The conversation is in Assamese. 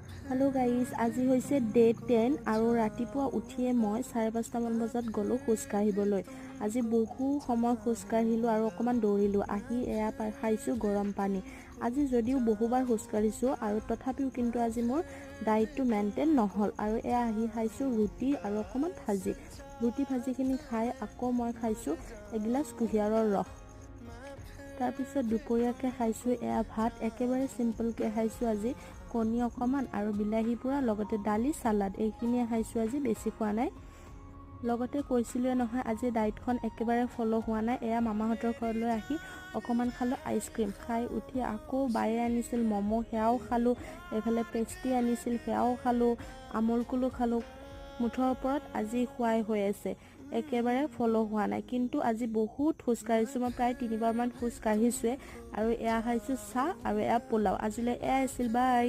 হেল্ল' গাইজ, আজি হৈছে ডে 10 আৰু ৰাতিপুৱা উঠিয়ে মই 5:30মান বজাত গ'লোঁ খোজকাঢ়িবলৈ। আজি বহু সময় খোজকাঢ়িলোঁ আৰু অকণমান দৌৰিলোঁ। আহি এয়া খাইছোঁ গৰম পানী। আজি যদিও বহুবাৰ খোজকাঢ়িছোঁ আৰু তথাপিও কিন্তু আজি মোৰ ডায়েটটো মেইনটেইন নহ'ল আৰু এয়া আহি খাইছোঁ ৰুটি আৰু অকণমান ভাজি। ৰুটি ভাজিখিনি খাই আকৌ মই খাইছোঁ এগিলাচ কুঁহিয়াৰৰ ৰস। তাৰপিছত দুপৰীয়াকৈ খাইছোঁ এয়া ভাত, একেবাৰে চিম্পলকৈ খাইছোঁ আজি। কণী অকণমান আৰু বিলাহী পোৰা, লগতে দালি চালাড, এইখিনিয়ে খাইছোঁ আজি, বেছি খোৱা নাই। লগতে কৈছিলোঁৱে নহয় আজি ডায়েটখন একেবাৰে ফ'ল' হোৱা নাই। এয়া মামাহঁতৰ ঘৰলৈ আহি অকণমান খালোঁ আইচক্ৰীম। খাই উঠি আকৌ বায়ে আনিছিল ম'ম', সেয়াও খালোঁ। এইফালে পেষ্ট্ৰি আনিছিল, সেয়াও খালোঁ। আমুল কুলো খালোঁ। মুঠৰ ওপৰত আজি খোৱাই হৈ আছে, একেবাৰে ফ'ল' হোৱা নাই। কিন্তু আজি বহুত খোজ কাঢ়িছোঁ, মই প্ৰায় 3বাৰমান খোজ কাঢ়িছোঁৱে। আৰু এয়া খাইছোঁ চাহ আৰু এয়া পোলাও। আজিলৈ এয়াই আছিল, বাই।